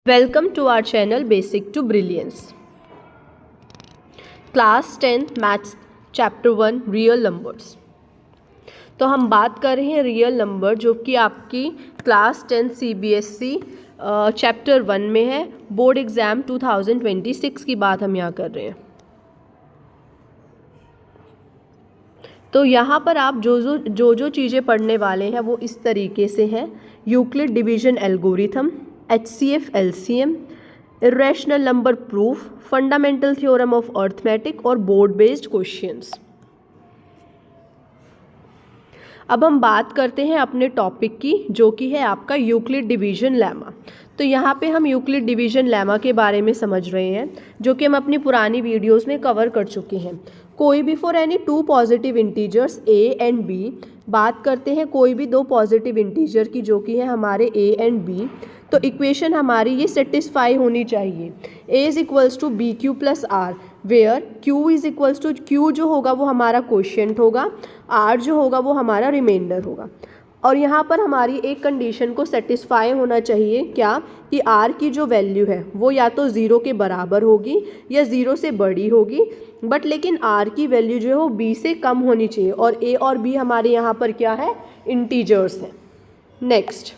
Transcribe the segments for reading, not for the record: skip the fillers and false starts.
Welcome to our channel Basic to Brilliance. Class 10 Maths Chapter 1 Real Numbers. तो हम बात कर रहे हैं रियल नंबर जो कि आपकी क्लास 10 CBSE चैप्टर 1 में है। बोर्ड एग्ज़ाम 2026 की बात हम यहाँ कर रहे हैं। तो यहाँ पर आप जो चीज़ें पढ़ने वाले हैं वो इस तरीके से हैं। Euclid division algorithm, HCF LCM, irrational number proof, fundamental theorem of arithmetic और बोर्ड बेस्ड क्वेश्चंस। अब हम बात करते हैं अपने टॉपिक की जो कि है आपका यूक्लिड डिवीजन लेमा। तो यहाँ पे हम यूक्लिड डिवीजन लेमा के बारे में समझ रहे हैं जो कि हम अपनी पुरानी वीडियोस में कवर कर चुके हैं। कोई भी for any two positive integers A and B, बात करते हैं कोई भी दो पॉजिटिव इंटीजर की जो कि है हमारे A एंड B, तो इक्वेशन हमारी ये सेटिस्फाई होनी चाहिए। A is equals to b q plus r, where Q is equals to, Q जो होगा वो हमारा क्वोशिएंट होगा, R जो होगा वो हमारा रिमाइंडर होगा। और यहाँ पर हमारी एक कंडीशन को सेटिस्फाई होना चाहिए, क्या कि R की जो वैल्यू है वो या तो 0 के बराबर होगी या 0 से बड़ी होगी, बट लेकिन R की वैल्यू जो है वो B से कम होनी चाहिए। और A और B हमारे यहाँ पर क्या है, इंटीजर्स हैं। Next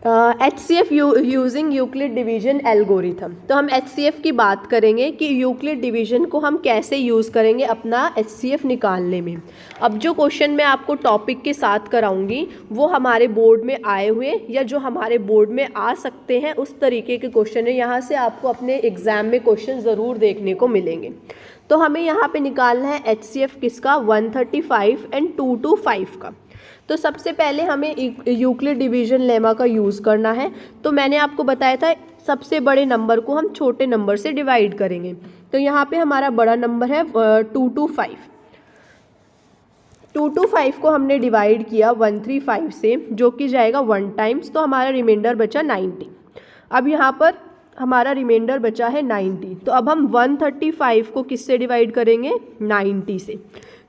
HCF using Euclid division algorithm. तो हम HCF की बात करेंगे कि यूक्लिड डिवीजन को हम कैसे यूज़ करेंगे अपना HCF निकालने में। अब जो क्वेश्चन मैं आपको टॉपिक के साथ कराऊंगी वो हमारे बोर्ड में आए हुए या जो हमारे बोर्ड में आ सकते हैं उस तरीके के क्वेश्चन है। यहाँ से आपको अपने एग्ज़ाम में क्वेश्चन ज़रूर देखने को मिलेंगे। तो हमें यहाँ पे निकालना है HCF किसका, 135 एंड 225 का। तो सबसे पहले हमें यूक्लिड डिवीजन लेमा का यूज़ करना है। तो मैंने आपको बताया था सबसे बड़े नंबर को हम छोटे नंबर से डिवाइड करेंगे। तो यहाँ पे हमारा बड़ा नंबर है 225। 225 को हमने डिवाइड किया 135 से जो कि जाएगा 1 टाइम्स, तो हमारा रिमाइंडर बचा 90। अब यहाँ पर हमारा रिमाइंडर बचा है 90। तो अब हम 135 को किससे डिवाइड करेंगे, 90 से।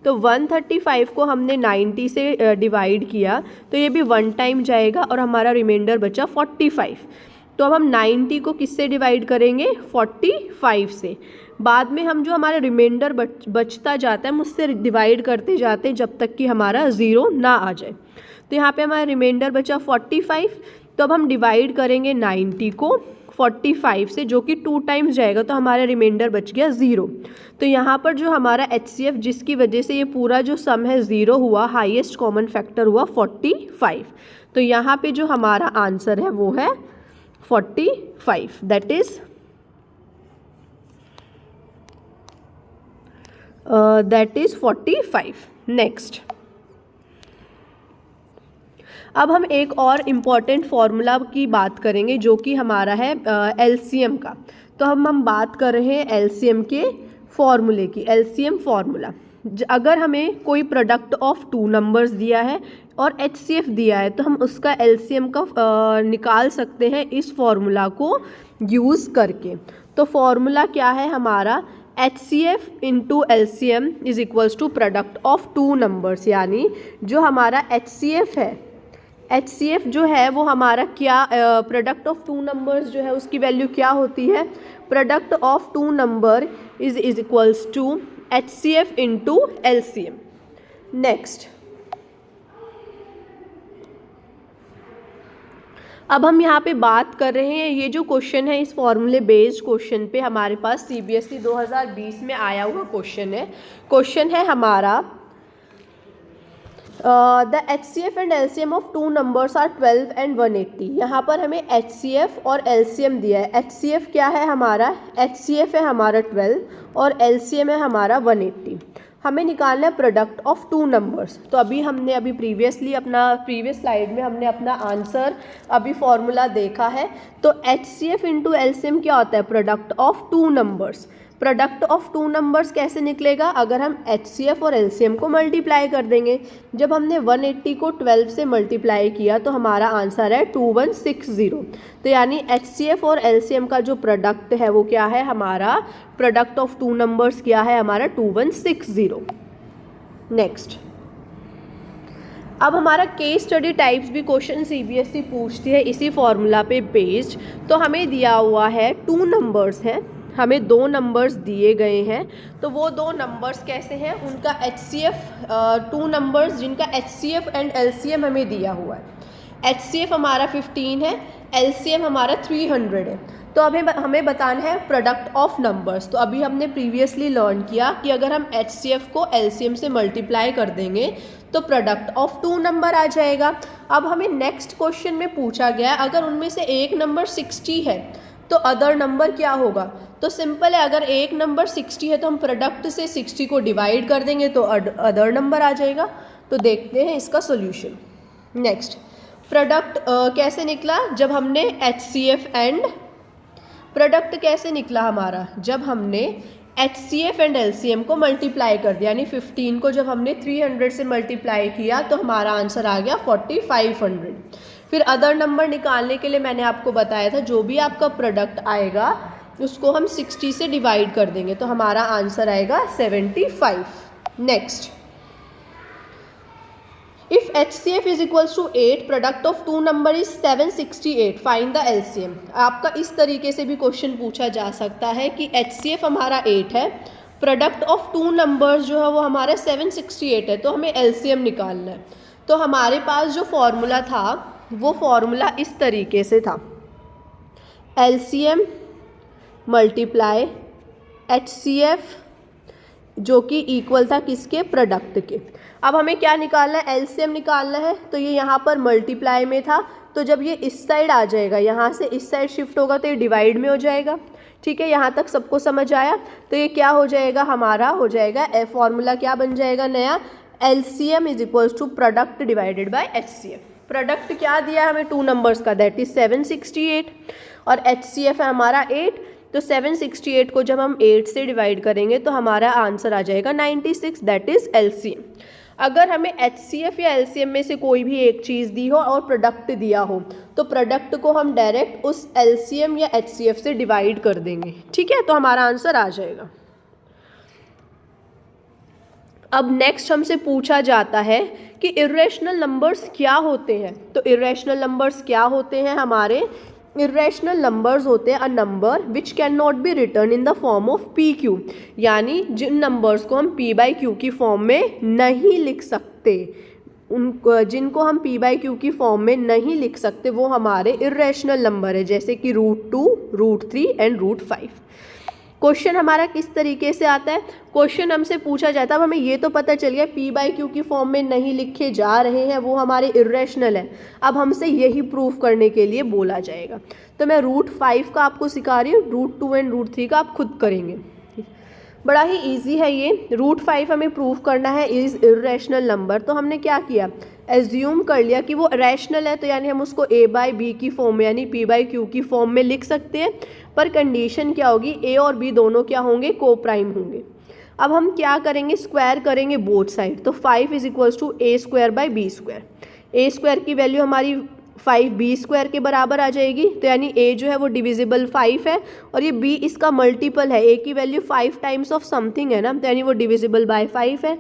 तो 135 को हमने 90 से डिवाइड किया तो ये भी 1 टाइम जाएगा और हमारा रिमाइंडर बचा 45। तो अब हम 90 को किससे डिवाइड करेंगे, 45 से। बाद में हम जो हमारा रिमाइंडर बचता जाता है हम उससे डिवाइड करते जाते हैं जब तक कि हमारा 0 ना आ जाए। तो यहाँ पे हमारा रिमाइंडर बचा 45। तो अब हम डिवाइड करेंगे 90 को 45 से जो कि 2 टाइम्स जाएगा, तो हमारा रिमाइंडर बच गया 0। तो यहाँ पर जो हमारा HCF जिसकी वजह से ये पूरा जो सम है 0 हुआ, हाईएस्ट कॉमन फैक्टर हुआ 45। तो यहाँ पे जो हमारा आंसर है वो है 45, दैट इज 45। नेक्स्ट अब हम एक और इम्पॉर्टेंट फार्मूला की बात करेंगे जो कि हमारा है LCM का। तो हम बात कर रहे हैं LCM के फॉर्मूले की। LCM फार्मूला, अगर हमें कोई प्रोडक्ट ऑफ 2 नंबर्स दिया है और HCF दिया है तो हम उसका LCM का निकाल सकते हैं इस फॉर्मूला को यूज़ करके। तो फॉर्मूला क्या है हमारा, HCF into LCM is equals to product of 2 numbers. यानी जो हमारा HCF है, HCF जो है वो हमारा क्या, प्रोडक्ट ऑफ 2 नंबर्स जो है उसकी वैल्यू क्या होती है, product of 2 number is equals to HCF into LCM। Next अब हम यहाँ पे बात कर रहे हैं, ये जो क्वेश्चन है इस फॉर्मूले बेस्ड क्वेश्चन पे हमारे पास CBSE 2020 में आया हुआ क्वेश्चन है। क्वेश्चन है हमारा the HCF and LCM of 2 numbers are 12 and 180। यहाँ पर हमें HCF और LCM दिया है। HCF क्या है हमारा, HCF है हमारा 12 और LCM है हमारा 180। हमें निकालना है प्रोडक्ट ऑफ 2 नंबर्स। तो अभी प्रीवियस स्लाइड में हमने अपना आंसर अभी फॉर्मूला देखा है। तो HCF इंटू LCM क्या होता है, product of 2 numbers. Product of 2 numbers कैसे निकलेगा, अगर हम HCF और LCM को मल्टीप्लाई कर देंगे। जब हमने 180 को 12 से मल्टीप्लाई किया तो हमारा आंसर है 2160। तो यानी HCF और LCM का जो प्रोडक्ट है वो क्या है हमारा, प्रोडक्ट ऑफ 2 नंबर्स क्या है हमारा 2160। नेक्स्ट अब हमारा केस स्टडी टाइप्स भी क्वेश्चन सीबीएसई पूछती है इसी फॉर्मूला पे बेस्ड। तो हमें दिया हुआ है 2 नंबर्स हैं, हमें 2 नंबर्स दिए गए हैं। तो वो 2 नंबर्स कैसे हैं, उनका HCF 2 नंबर्स जिनका HCF एंड LCM हमें दिया हुआ है। HCF हमारा 15 है, LCM हमारा 300 है। तो अभी हमें बताना है प्रोडक्ट ऑफ नंबर्स। तो अभी हमने प्रीवियसली लर्न किया कि अगर हम HCF को LCM से मल्टीप्लाई कर देंगे तो प्रोडक्ट ऑफ 2 नंबर आ जाएगा। अब हमें नेक्स्ट क्वेश्चन में पूछा गया अगर उनमें से एक नंबर 60 है तो अदर नंबर क्या होगा। तो सिंपल है, अगर एक नंबर 60 है तो हम प्रोडक्ट से 60 को डिवाइड कर देंगे तो अदर नंबर आ जाएगा। तो देखते हैं इसका सोल्यूशन। नेक्स्ट प्रोडक्ट कैसे निकला, जब हमने HCF एंड प्रोडक्ट कैसे निकला हमारा, जब हमने HCF एंड LCM को मल्टीप्लाई कर दिया, यानी 15 को जब हमने 300 से मल्टीप्लाई किया तो हमारा आंसर आ गया 4500। फिर अदर नंबर निकालने के लिए मैंने आपको बताया था जो भी आपका प्रोडक्ट आएगा उसको हम 60 से डिवाइड कर देंगे तो हमारा आंसर आएगा 75। Next, if HCF is equals to 8, product of 2 number is 768, find the LCM। आपका इस तरीके से भी क्वेश्चन पूछा जा सकता है कि HCF हमारा 8 है, प्रोडक्ट ऑफ 2 नंबर्स जो है वो हमारा 768 है, तो हमें LCM निकालना है। तो हमारे पास जो फॉर्मूला था वो फॉर्मूला इस तरीके से था, LCM मल्टीप्लाई HCF जो कि इक्वल था किसके, प्रोडक्ट के। अब हमें क्या निकालना है, LCM निकालना है। तो ये यहाँ पर मल्टीप्लाई में था, तो जब ये इस साइड आ जाएगा, यहाँ से इस साइड शिफ्ट होगा तो ये डिवाइड में हो जाएगा। ठीक है, यहाँ तक सबको समझ आया। तो ये क्या हो जाएगा, हमारा हो जाएगा फॉर्मूला क्या बन जाएगा नया, LCM is equals to product divided by HCF। Product क्या दिया हमें 2 नंबर्स का, दैट इज 768, और HCF है हमारा 8। तो 768 को जब हम 8 से डिवाइड करेंगे तो हमारा आंसर आ जाएगा 96, दैट इज LCM। अगर हमें HCF या LCM में से कोई भी एक चीज़ दी हो और प्रोडक्ट दिया हो तो प्रोडक्ट को हम डायरेक्ट उस LCM या HCF से डिवाइड कर देंगे। ठीक है, तो हमारा आंसर आ जाएगा। अब नेक्स्ट हमसे पूछा जाता है कि इर्रेशनल नंबर्स क्या होते हैं। तो इर्रेशनल नंबर्स क्या होते हैं हमारे, इर्रेशनल नंबर्स होते हैं a number which can not be return in the form of PQ, यानी जिन नंबर्स को हम P/Q की फॉर्म में नहीं लिख सकते, उन जिनको हम P/Q की फॉर्म में नहीं लिख सकते वो हमारे इर्रेशनल नंबर है, जैसे कि √2, √3 एंड √5। क्वेश्चन हमारा किस तरीके से आता है, क्वेश्चन हमसे पूछा जाता है, अब हमें ये तो पता चल गया P/Q की फॉर्म में नहीं लिखे जा रहे हैं वो हमारे इर्रेशनल है। अब हमसे यही प्रूफ करने के लिए बोला जाएगा। तो मैं √5 का आपको सिखा रही हूँ, √2 एंड √3 का आप खुद करेंगे। बड़ा ही इजी है ये। √5 हमें प्रूफ करना है इज इर्रेशनल नंबर। तो हमने क्या किया, एज्यूम कर लिया कि वो रैशनल है, तो यानी हम उसको A/B की फॉर्म में यानी P/Q की फॉर्म में लिख सकते हैं। पर कंडीशन क्या होगी, A और B दोनों क्या होंगे, को प्राइम होंगे। अब हम क्या करेंगे, स्क्वायर करेंगे बोथ साइड। तो 5 is equals to A²/B²। A² की वैल्यू हमारी 5B² के बराबर आ जाएगी, तो यानी A जो है वो डिविजिबल 5 है और ये B इसका मल्टीपल है। A की वैल्यू 5 टाइम्स ऑफ समथिंग है ना, तो यानी वो डिविजिबल बाय 5 है।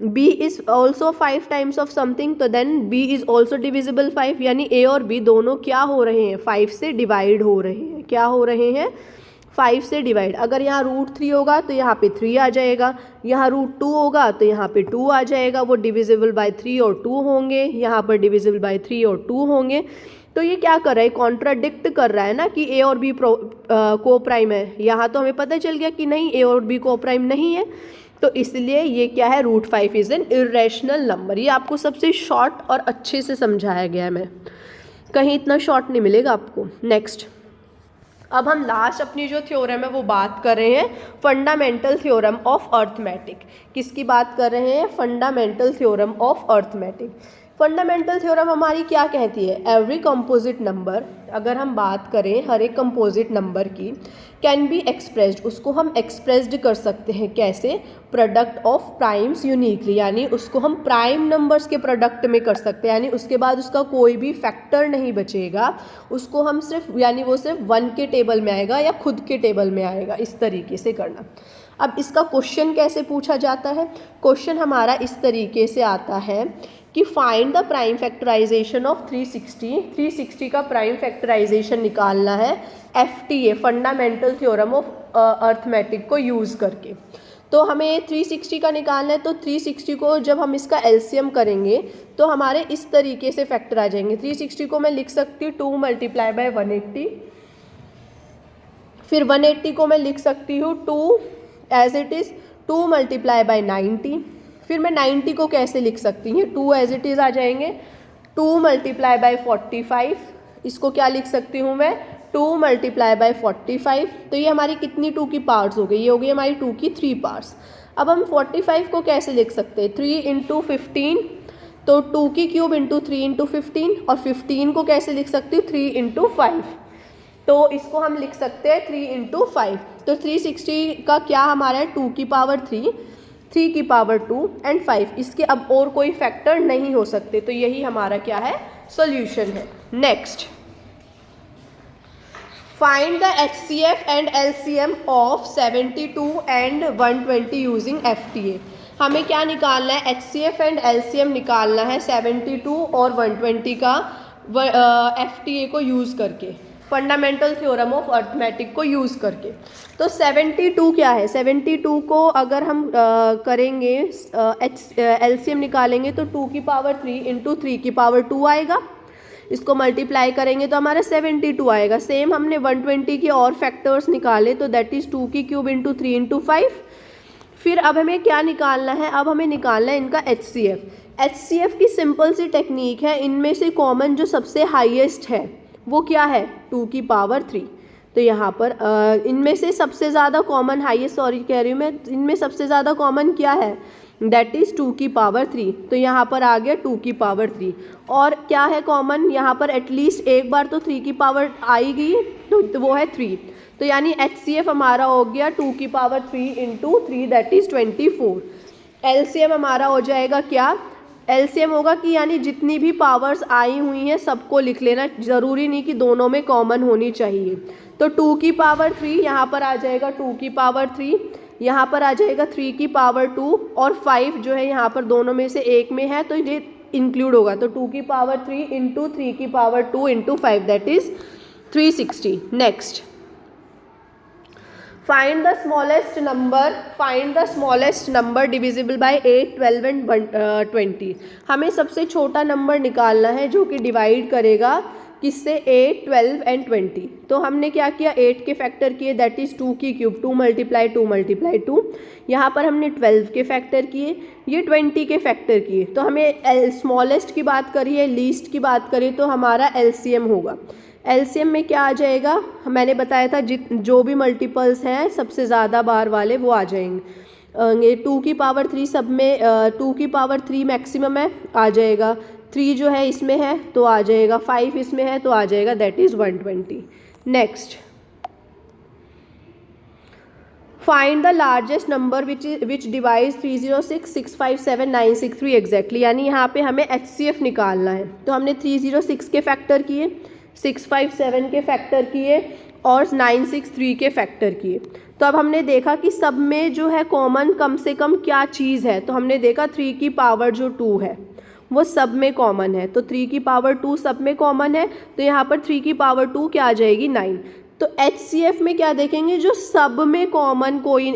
B is also 5 times of something, तो then B is also divisible 5, यानी A और B दोनों क्या हो रहे हैं, 5 से डिवाइड हो रहे हैं। क्या हो रहे हैं, 5 से डिवाइड। अगर यहाँ √3 होगा तो यहाँ पे 3 आ जाएगा, यहाँ √2 होगा तो यहाँ पे 2 आ जाएगा, वो डिविजिबल बाय 3 और 2 होंगे, यहाँ पर डिविजिबल बाय 3 और 2 होंगे। तो ये क्या कर रहा है, कॉन्ट्राडिक्ट कर रहा है ना कि A और B को प्राइम है। यहाँ तो हमें पता चल गया कि नहीं, A और B को प्राइम नहीं है, तो इसलिए ये क्या है, √5 इज एन इर्रेशनल नंबर। ये आपको सबसे शॉर्ट और अच्छे से समझाया गया है, मैं कहीं इतना शॉर्ट नहीं मिलेगा आपको। नेक्स्ट, अब हम लास्ट अपनी जो थ्योरम है वो बात कर रहे हैं फंडामेंटल थ्योरम ऑफ अर्थमेटिक। किसकी बात कर रहे हैं, fundamental theorem of arithmetic. Fundamental theorem हमारी क्या कहती है, एवरी कंपोजिट नंबर, अगर हम बात करें हर एक कंपोजिट नंबर की, कैन बी एक्सप्रेस्ड, उसको हम एक्सप्रेस्ड कर सकते हैं कैसे, प्रोडक्ट ऑफ प्राइम्स यूनिकली, यानी उसको हम प्राइम नंबर्स के प्रोडक्ट में कर सकते हैं, यानी उसके बाद उसका कोई भी फैक्टर नहीं बचेगा, उसको हम सिर्फ यानी वो सिर्फ 1 के टेबल में आएगा या खुद के टेबल में आएगा, इस तरीके से करना। अब इसका क्वेश्चन कैसे पूछा जाता है? क्वेश्चन हमारा इस तरीके से आता है कि find the prime factorization of 360। 360 का प्राइम फैक्टराइजेशन निकालना है FTA, fundamental theorem of arithmetic को यूज़ करके। तो हमें 360 का निकालना है, तो 360 को जब हम इसका LCM करेंगे तो हमारे इस तरीके से फैक्टर आ जाएंगे। 360 को मैं लिख सकती हूँ 2 × 180, फिर 180 को मैं लिख सकती हूँ 2 एज इट इज़ 2 × 90, फिर मैं 90 को कैसे लिख सकती हूँ, 2 एज इट इज़ आ जाएंगे 2 × 45, इसको क्या लिख सकती हूँ मैं 2 × 45। तो ये हमारी कितनी 2 की पार्ट्स हो गई, ये हो गई हमारी 2 की 3 पार्ट्स। अब हम 45 को कैसे लिख सकते हैं, 3 × 15, तो 2 की क्यूब इंटू 3 × 15, और 15 को कैसे लिख सकती हूँ 3 × 5, तो इसको हम लिख सकते हैं 3 × 5। तो 360 का क्या हमारा है 2 की पावर 3, 3 की पावर 2 एंड 5, इसके अब और कोई फैक्टर नहीं हो सकते, तो यही हमारा क्या है सॉल्यूशन है। Next, find the HCF and LCM of 72 and 120 using FTA। हमें क्या निकालना है, HCF एंड LCM निकालना है 72 और 120 का FTA को यूज़ करके, फंडामेंटल थ्योरम ऑफ अर्थमेटिक को यूज़ करके। तो 72 क्या है, 72 को अगर हम करेंगे LCM निकालेंगे तो 2 की पावर 3 इंटू 3 की पावर 2 आएगा, इसको मल्टीप्लाई करेंगे तो हमारा 72 आएगा। सेम हमने 120 के और फैक्टर्स निकाले, तो दैट इज़ 2 की क्यूब इंटू 3 × 5। फिर अब हमें क्या निकालना है, अब हमें निकालना है इनका HCF। HCF की सिंपल सी टेक्निक है, इनमें से कॉमन जो सबसे हाईएस्ट है वो क्या है 2 की पावर 3। तो यहाँ पर इनमें से सबसे ज़्यादा कॉमन हाईएस्ट, सॉरी कह रही हूँ मैं, इनमें सबसे ज़्यादा कॉमन क्या है, दैट इज़ 2 की पावर 3। तो यहाँ पर आ गया 2 की पावर 3। और क्या है कॉमन, यहाँ पर एटलीस्ट एक बार तो 3 की पावर आएगी, तो वो है 3। तो यानी HCF हमारा हो गया 2 की power 3 into 3, that is 24। LCM हमारा हो जाएगा क्या, LCM होगा कि यानी जितनी भी पावर्स आई हुई हैं सबको लिख लेना, ज़रूरी नहीं कि दोनों में कॉमन होनी चाहिए। तो 2 की पावर 3 यहाँ पर आ जाएगा 2 की पावर 3, यहाँ पर आ जाएगा 3 की पावर 2, और 5 जो है यहाँ पर दोनों में से एक में है तो ये इंक्लूड होगा। तो 2 की पावर 3 इंटू 3 की power 2 into 5, that is 360। Next, find the smallest number divisible by 8, 12 and 20। हमें सबसे छोटा नंबर निकालना है जो कि डिवाइड करेगा किससे, 8, 12 एंड 20। तो हमने क्या किया, 8 के फैक्टर किए, दैट इज़ 2 की क्यूब, 2 × 2 यहाँ पर हमने 12 के फैक्टर किए, ये 20 के फैक्टर किए। तो हमें स्मॉलेस्ट की बात करिए, लीस्ट की बात करें तो हमारा LCM होगा। LCM में क्या आ जाएगा, मैंने बताया था जो भी मल्टीपल्स हैं सबसे ज़्यादा बार वाले वो आ जाएंगे। 2 की पावर 3 सब में 2 की पावर 3 मैक्सिमम है, आ जाएगा। 3 जो है इसमें है तो आ जाएगा, 5 इसमें है तो आ जाएगा, that is 120। Next, find the largest number which divides 306, 657, 963 exactly. यानी यहाँ पे हमें HCF निकालना है। तो हमने 306 के फैक्टर किए, 657 के फैक्टर किए और 963 के फैक्टर किए। तो अब हमने देखा कि सब में जो है कॉमन कम से कम क्या चीज़ है, तो हमने देखा 3 की पावर जो 2 है वो सब में कॉमन है, तो 3 की पावर 2 सब में कॉमन है, तो यहाँ पर 3 की पावर 2 क्या आ जाएगी 9। तो HCF में क्या देखेंगे, जो सब में कॉमन कोई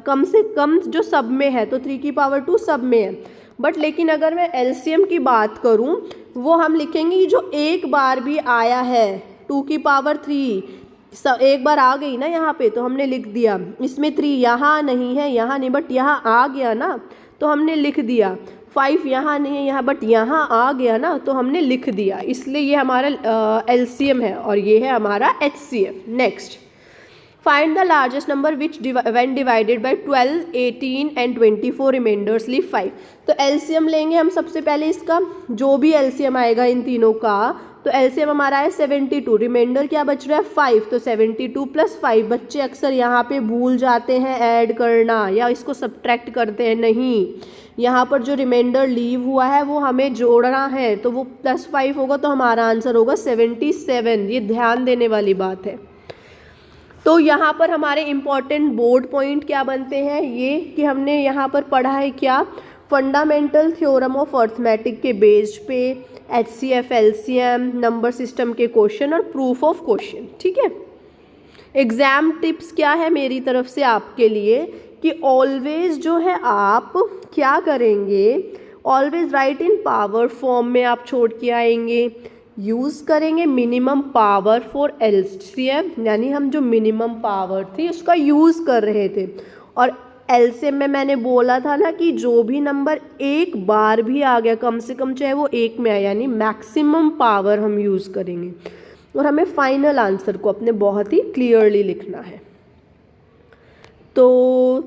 कम से कम जो सब में है, तो 3 की पावर 2 सब में है। बट लेकिन अगर मैं LCM की बात करूं वो हम लिखेंगे कि जो एक बार भी आया है 2 की पावर 3 एक बार आ गई ना यहाँ पे, तो हमने लिख दिया। इसमें 3 यहाँ नहीं है, यहाँ नहीं, बट यहाँ आ गया ना तो हमने लिख दिया। 5 यहाँ नहीं है यहाँ, बट यहाँ आ गया ना तो हमने लिख दिया। इसलिए ये हमारा LCM है और ये है हमारा HCF। Next, find the largest number which when divided by 12, 18 and 24 reminders leave 5। तो LCM लेंगे हम सबसे पहले इसका, जो भी LCM आएगा इन तीनों का, तो LCM हमारा है 72, रिमाइंडर क्या बच रहा है 5, तो 72 + 5। बच्चे अक्सर यहाँ पे भूल जाते हैं ऐड करना या इसको सब्ट्रैक्ट करते हैं, नहीं, यहाँ पर जो रिमाइंडर लीव हुआ है वो हमें जोड़ना है, तो वो +5 होगा, तो हमारा आंसर होगा 77। ये ध्यान देने वाली बात है। तो यहाँ पर हमारे इम्पॉर्टेंट बोर्ड पॉइंट क्या बनते हैं, ये कि हमने यहाँ पर पढ़ा है क्या, फंडामेंटल थ्योरम ऑफ अर्थमेटिक के बेस पे HCF LCM नंबर सिस्टम के क्वेश्चन और प्रूफ ऑफ क्वेश्चन। ठीक है, एग्ज़ाम टिप्स क्या है मेरी तरफ से आपके लिए कि ऑलवेज जो है आप क्या करेंगे, ऑलवेज राइट इन पावर फॉर्म में आप छोड़ के आएंगे, यूज़ करेंगे मिनिमम पावर फॉर LCM, यानी हम जो मिनिमम पावर थी उसका यूज़ कर रहे थे, और LCM में मैंने बोला था ना कि जो भी नंबर एक बार भी आ गया कम से कम चाहे वो एक में आए, यानी मैक्सिमम पावर हम यूज़ करेंगे, और हमें फाइनल आंसर को अपने बहुत ही क्लियरली लिखना है। तो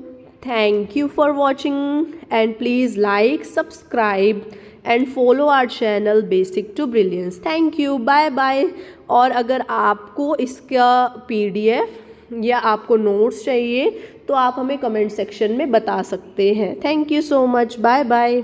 thank you for watching and please like, subscribe and follow our channel basic to brilliance. Thank you, bye bye. और अगर आपको इसका PDF या आपको नोट्स चाहिए तो आप हमें कमेंट सेक्शन में बता सकते हैं। Thank you so much, bye bye.